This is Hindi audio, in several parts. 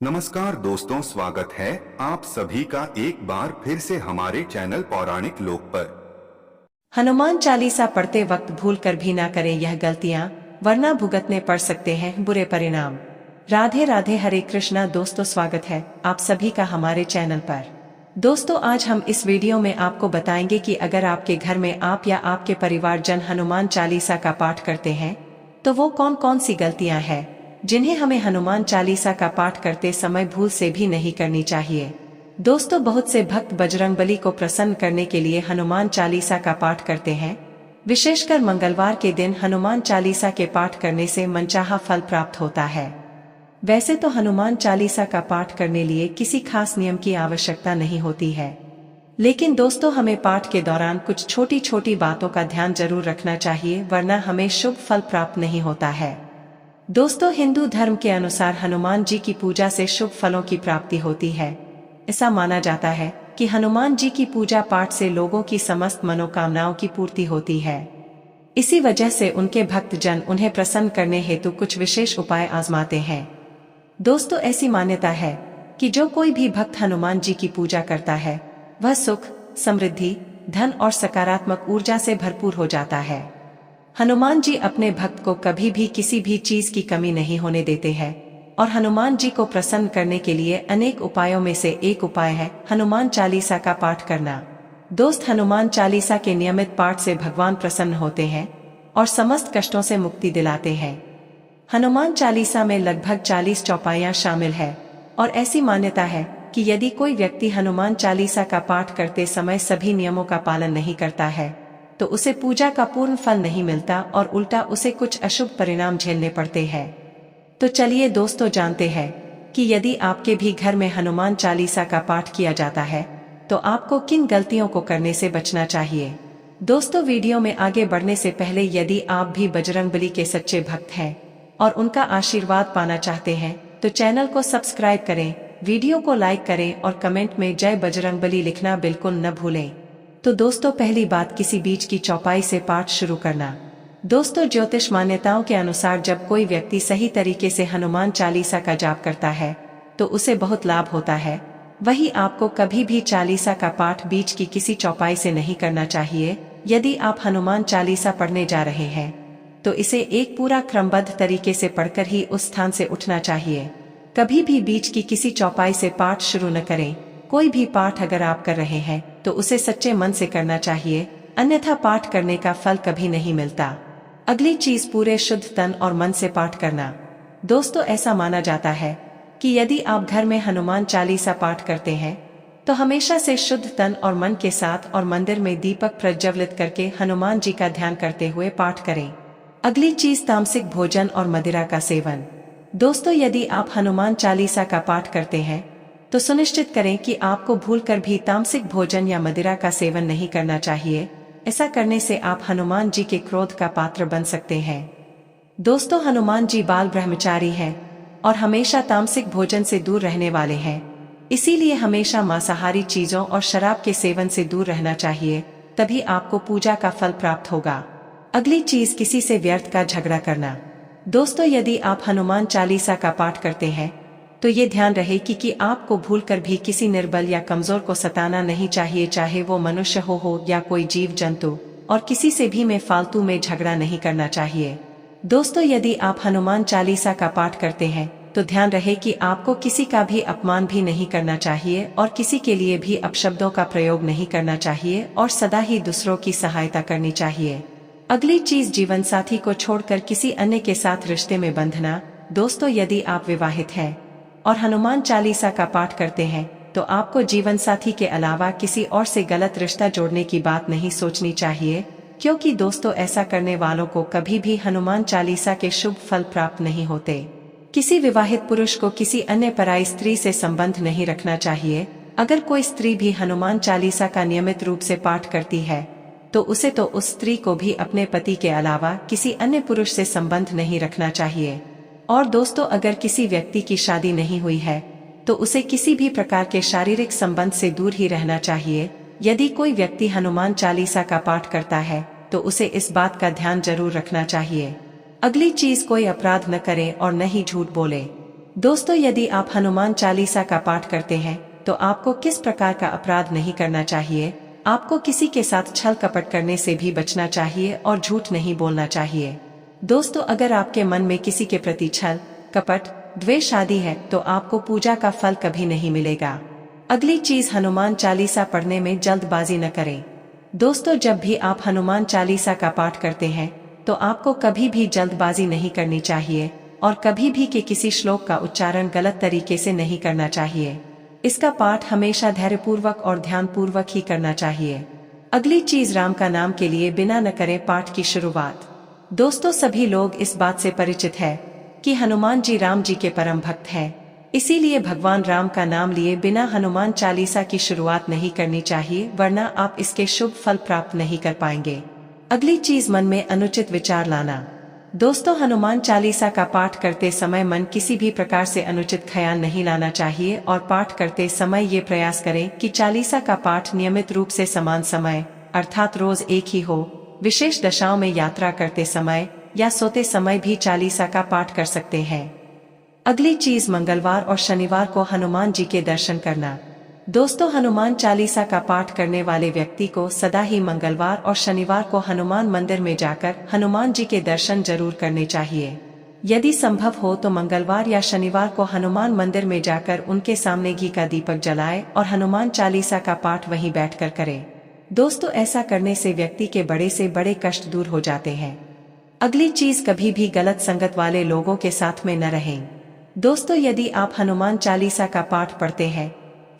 नमस्कार दोस्तों, स्वागत है आप सभी का एक बार फिर से हमारे चैनल पौराणिक लोक पर। हनुमान चालीसा पढ़ते वक्त भूल कर भी ना करें यह गलतियां, वरना भुगतने पड़ सकते हैं बुरे परिणाम। राधे राधे, हरे कृष्णा। दोस्तों, स्वागत है आप सभी का हमारे चैनल पर। दोस्तों, आज हम इस वीडियो में आपको बताएंगे कि अगर आपके घर में आप या आपके परिवारजन हनुमान चालीसा का पाठ करते हैं तो वो कौन कौन सी गलतियां हैं जिन्हें हमें हनुमान चालीसा का पाठ करते समय भूल से भी नहीं करनी चाहिए। दोस्तों, बहुत से भक्त बजरंगबली को प्रसन्न करने के लिए हनुमान चालीसा का पाठ करते हैं। विशेषकर मंगलवार के दिन हनुमान चालीसा के पाठ करने से मनचाहा फल प्राप्त होता है। वैसे तो हनुमान चालीसा का पाठ करने लिए किसी खास नियम की आवश्यकता नहीं होती है, लेकिन दोस्तों हमें पाठ के दौरान कुछ छोटी छोटी बातों का ध्यान जरूर रखना चाहिए, वरना हमें शुभ फल प्राप्त नहीं होता है। दोस्तों, हिंदू धर्म के अनुसार हनुमान जी की पूजा से शुभ फलों की प्राप्ति होती है। ऐसा माना जाता है कि हनुमान जी की पूजा पाठ से लोगों की समस्त मनोकामनाओं की पूर्ति होती है। इसी वजह से उनके भक्तजन उन्हें प्रसन्न करने हेतु कुछ विशेष उपाय आजमाते हैं। दोस्तों, ऐसी मान्यता है कि जो कोई भी भक्त हनुमान जी की पूजा करता है वह सुख, समृद्धि, धन और सकारात्मक ऊर्जा से भरपूर हो जाता है। हनुमान जी अपने भक्त को कभी भी किसी भी चीज की कमी नहीं होने देते हैं और हनुमान जी को प्रसन्न करने के लिए अनेक उपायों में से एक उपाय है हनुमान चालीसा का पाठ करना। दोस्त, हनुमान चालीसा के नियमित पाठ से भगवान प्रसन्न होते हैं और समस्त कष्टों से मुक्ति दिलाते हैं। हनुमान चालीसा में लगभग 40 चौपाइयां शामिल है और ऐसी मान्यता है कि यदि कोई व्यक्ति हनुमान चालीसा का पाठ करते समय सभी नियमों का पालन नहीं करता है तो उसे पूजा का पूर्ण फल नहीं मिलता और उल्टा उसे कुछ अशुभ परिणाम झेलने पड़ते हैं। तो चलिए दोस्तों, जानते हैं कि यदि आपके भी घर में हनुमान चालीसा का पाठ किया जाता है तो आपको किन गलतियों को करने से बचना चाहिए। दोस्तों, वीडियो में आगे बढ़ने से पहले यदि आप भी बजरंगबली के सच्चे भक्त हैं और उनका आशीर्वाद पाना चाहते हैं तो चैनल को सब्सक्राइब करें, वीडियो को लाइक करें और कमेंट में जय बजरंगबली लिखना बिल्कुल न भूलें। तो दोस्तों, पहली बात, किसी बीच की चौपाई से पाठ शुरू करना। दोस्तों, ज्योतिष मान्यताओं के अनुसार जब कोई व्यक्ति सही तरीके से हनुमान चालीसा का जाप करता है तो उसे बहुत लाभ होता है। वही आपको कभी भी चालीसा का पाठ बीच की किसी चौपाई से नहीं करना चाहिए। यदि आप हनुमान चालीसा पढ़ने जा रहे हैं तो इसे एक पूरा क्रमबद्ध तरीके से पढ़कर ही उस स्थान से उठना चाहिए। कभी भी बीच की किसी चौपाई से पाठ शुरू न करें। कोई भी पाठ अगर आप कर रहे हैं तो उसे सच्चे मन से करना चाहिए, अन्यथा पाठ करने का फल कभी नहीं मिलता। अगली चीज, पूरे शुद्ध तन और मन से पाठ करना। दोस्तों, ऐसा माना जाता है कि यदि आप घर में हनुमान चालीसा पाठ करते हैं तो हमेशा से शुद्ध तन और मन के साथ और मंदिर में दीपक प्रज्वलित करके हनुमान जी का ध्यान करते हुए पाठ करें। अगली चीज, तामसिक भोजन और मदिरा का सेवन। दोस्तों, यदि आप हनुमान चालीसा का पाठ करते हैं तो सुनिश्चित करें कि आपको भूलकर भी तामसिक भोजन या मदिरा का सेवन नहीं करना चाहिए। ऐसा करने से आप हनुमान जी के क्रोध का पात्र बन सकते हैं। दोस्तों, हनुमान जी बाल ब्रह्मचारी हैं और हमेशा तामसिक भोजन से दूर रहने वाले हैं। इसीलिए हमेशा मांसाहारी चीजों और शराब के सेवन से दूर रहना चाहिए, तभी आपको पूजा का फल प्राप्त होगा। अगली चीज, किसी से व्यर्थ का झगड़ा करना। दोस्तों, यदि आप हनुमान चालीसा का पाठ करते हैं तो ये ध्यान रहे कि आपको भूलकर भी किसी निर्बल या कमजोर को सताना नहीं चाहिए, चाहे वो मनुष्य हो या कोई जीव जंतु, और किसी से भी में फालतू में झगड़ा नहीं करना चाहिए। दोस्तों, यदि आप हनुमान चालीसा का पाठ करते हैं तो ध्यान रहे कि आपको किसी का भी अपमान भी नहीं करना चाहिए और किसी के लिए भी अपशब्दों का प्रयोग नहीं करना चाहिए और सदा ही दूसरों की सहायता करनी चाहिए। अगली चीज, जीवन साथी को छोड़कर किसी अन्य के साथ रिश्ते में बंधना। दोस्तों, यदि आप विवाहित हैं और हनुमान चालीसा का पाठ करते हैं तो आपको जीवन साथी के अलावा किसी और से गलत रिश्ता जोड़ने की बात नहीं सोचनी चाहिए, क्योंकि दोस्तों ऐसा करने वालों को कभी भी हनुमान चालीसा के शुभ फल प्राप्त नहीं होते। किसी विवाहित पुरुष को किसी अन्य पराई स्त्री से संबंध नहीं रखना चाहिए। अगर कोई स्त्री भी हनुमान चालीसा का नियमित रूप से पाठ करती है तो उस स्त्री को भी अपने पति के अलावा किसी अन्य पुरुष से संबंध नहीं रखना चाहिए। और दोस्तों, अगर किसी व्यक्ति की शादी नहीं हुई है तो उसे किसी भी प्रकार के शारीरिक संबंध से दूर ही रहना चाहिए। यदि कोई व्यक्ति हनुमान चालीसा का पाठ करता है तो उसे इस बात का ध्यान जरूर रखना चाहिए। अगली चीज, कोई अपराध न करे और न ही झूठ बोले। दोस्तों, यदि आप हनुमान चालीसा का पाठ करते हैं तो आपको किस प्रकार का अपराध नहीं करना चाहिए। आपको किसी के साथ छल कपट करने से भी बचना चाहिए और झूठ नहीं बोलना चाहिए। दोस्तों, अगर आपके मन में किसी के प्रति छल कपट द्वेष आदि है तो आपको पूजा का फल कभी नहीं मिलेगा। अगली चीज, हनुमान चालीसा पढ़ने में जल्दबाजी न करें। दोस्तों, जब भी आप हनुमान चालीसा का पाठ करते हैं तो आपको कभी भी जल्दबाजी नहीं करनी चाहिए और कभी भी के किसी श्लोक का उच्चारण गलत तरीके से नहीं करना चाहिए। इसका पाठ हमेशा धैर्यपूर्वक और ध्यानपूर्वक ही करना चाहिए। अगली चीज, राम का नाम के लिए बिना न करें पाठ की शुरुआत। दोस्तों, सभी लोग इस बात से परिचित है कि हनुमान जी राम जी के परम भक्त हैं, इसीलिए भगवान राम का नाम लिए बिना हनुमान चालीसा की शुरुआत नहीं करनी चाहिए, वरना आप इसके शुभ फल प्राप्त नहीं कर पाएंगे। अगली चीज, मन में अनुचित विचार लाना। दोस्तों, हनुमान चालीसा का पाठ करते समय मन किसी भी प्रकार से अनुचित ख्याल नहीं लाना चाहिए और पाठ करते समय ये प्रयास करें कि चालीसा का पाठ नियमित रूप से समान समय अर्थात रोज एक ही हो। विशेष दशाओं में यात्रा करते समय या सोते समय भी चालीसा का पाठ कर सकते हैं। अगली चीज, मंगलवार और शनिवार को हनुमान जी के दर्शन करना। दोस्तों, हनुमान चालीसा का पाठ करने वाले व्यक्ति को सदा ही मंगलवार और शनिवार को हनुमान मंदिर में जाकर हनुमान जी के दर्शन जरूर करने चाहिए। यदि संभव हो तो मंगलवार या शनिवार को हनुमान मंदिर में जाकर उनके सामने घी का दीपक जलाए और हनुमान चालीसा का पाठ वहीं बैठकर करें। दोस्तों, ऐसा करने से व्यक्ति के बड़े से बड़े कष्ट दूर हो जाते हैं। अगली चीज, कभी भी गलत संगत वाले लोगों के साथ में न रहें। दोस्तों, यदि आप हनुमान चालीसा का पाठ पढ़ते हैं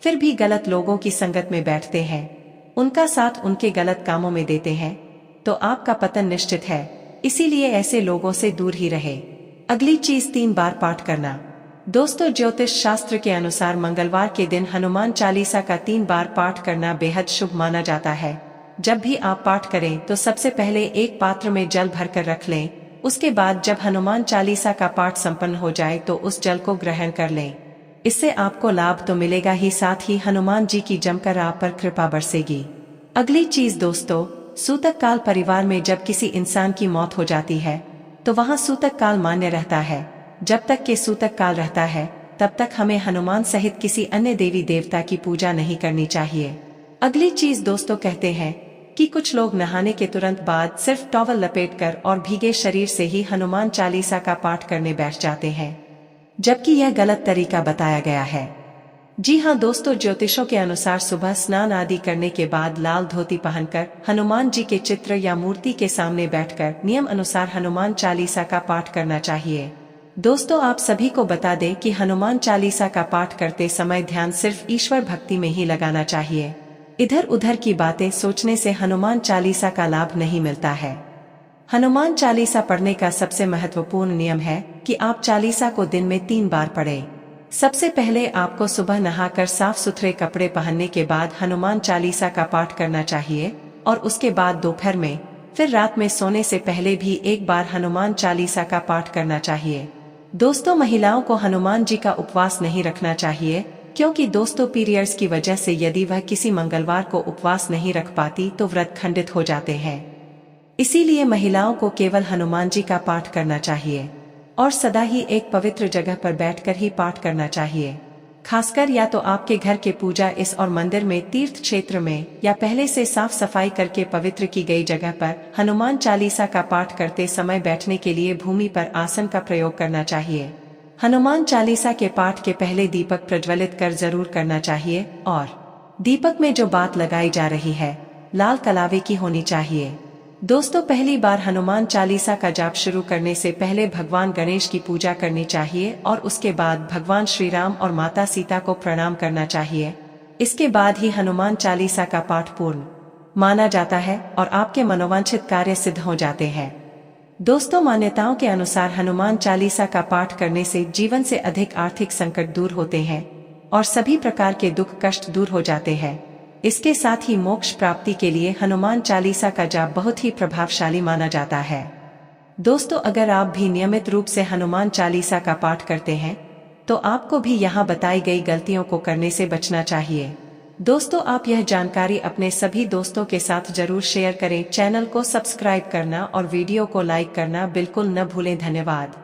फिर भी गलत लोगों की संगत में बैठते हैं, उनका साथ उनके गलत कामों में देते हैं तो आपका पतन निश्चित है, इसीलिए ऐसे लोगों से दूर ही रहे। अगली चीज, 3 बार पाठ करना। दोस्तों, ज्योतिष शास्त्र के अनुसार मंगलवार के दिन हनुमान चालीसा का 3 बार पाठ करना बेहद शुभ माना जाता है। जब भी आप पाठ करें तो सबसे पहले एक पात्र में जल भरकर रख लें। उसके बाद जब हनुमान चालीसा का पाठ संपन्न हो जाए तो उस जल को ग्रहण कर लें। इससे आपको लाभ तो मिलेगा ही, साथ ही हनुमान जी की जमकर आप पर कृपा बरसेगी। अगली चीज दोस्तों, सूतक काल। परिवार में जब किसी इंसान की मौत हो जाती है तो वहाँ सूतक काल मान्य रहता है। जब तक के सूतक काल रहता है तब तक हमें हनुमान सहित किसी अन्य देवी देवता की पूजा नहीं करनी चाहिए। अगली चीज दोस्तों, कहते हैं कि कुछ लोग नहाने के तुरंत बाद सिर्फ टॉवल लपेटकर और भीगे शरीर से ही हनुमान चालीसा का पाठ करने बैठ जाते हैं, जबकि यह गलत तरीका बताया गया है। जी हाँ दोस्तों, ज्योतिषों के अनुसार सुबह स्नान आदि करने के बाद लाल धोती पहनकर हनुमान जी के चित्र या मूर्ति के सामने बैठकर नियम अनुसार हनुमान चालीसा का पाठ करना चाहिए। दोस्तों, आप सभी को बता दें कि हनुमान चालीसा का पाठ करते समय ध्यान सिर्फ ईश्वर भक्ति में ही लगाना चाहिए। इधर उधर की बातें सोचने से हनुमान चालीसा का लाभ नहीं मिलता है। हनुमान चालीसा पढ़ने का सबसे महत्वपूर्ण नियम है कि आप चालीसा को दिन में 3 बार पढ़ें। सबसे पहले आपको सुबह नहाकर साफ सुथरे कपड़े पहनने के बाद हनुमान चालीसा का पाठ करना चाहिए और उसके बाद दोपहर में फिर रात में सोने से पहले भी 1 बार हनुमान चालीसा का पाठ करना चाहिए। दोस्तों, महिलाओं को हनुमान जी का उपवास नहीं रखना चाहिए, क्योंकि दोस्तों पीरियड्स की वजह से यदि वह किसी मंगलवार को उपवास नहीं रख पाती तो व्रत खंडित हो जाते हैं। इसीलिए महिलाओं को केवल हनुमान जी का पाठ करना चाहिए और सदा ही एक पवित्र जगह पर बैठकर ही पाठ करना चाहिए। खासकर या तो आपके घर के पूजा इस और मंदिर में, तीर्थ क्षेत्र में या पहले से साफ सफाई करके पवित्र की गई जगह पर हनुमान चालीसा का पाठ करते समय बैठने के लिए भूमि पर आसन का प्रयोग करना चाहिए। हनुमान चालीसा के पाठ के पहले दीपक प्रज्वलित कर जरूर करना चाहिए और दीपक में जो बात लगाई जा रही है लाल कलावे की होनी चाहिए। दोस्तों, पहली बार हनुमान चालीसा का जाप शुरू करने से पहले भगवान गणेश की पूजा करनी चाहिए और उसके बाद भगवान श्री राम और माता सीता को प्रणाम करना चाहिए। इसके बाद ही हनुमान चालीसा का पाठ पूर्ण माना जाता है और आपके मनोवांछित कार्य सिद्ध हो जाते हैं। दोस्तों, मान्यताओं के अनुसार हनुमान चालीसा का पाठ करने से जीवन से अधिक आर्थिक संकट दूर होते हैं और सभी प्रकार के दुख कष्ट दूर हो जाते हैं। इसके साथ ही मोक्ष प्राप्ति के लिए हनुमान चालीसा का जाप बहुत ही प्रभावशाली माना जाता है। दोस्तों, अगर आप भी नियमित रूप से हनुमान चालीसा का पाठ करते हैं तो आपको भी यहाँ बताई गई गलतियों को करने से बचना चाहिए। दोस्तों, आप यह जानकारी अपने सभी दोस्तों के साथ जरूर शेयर करें। चैनल को सब्सक्राइब करना और वीडियो को लाइक करना बिल्कुल न भूलें। धन्यवाद।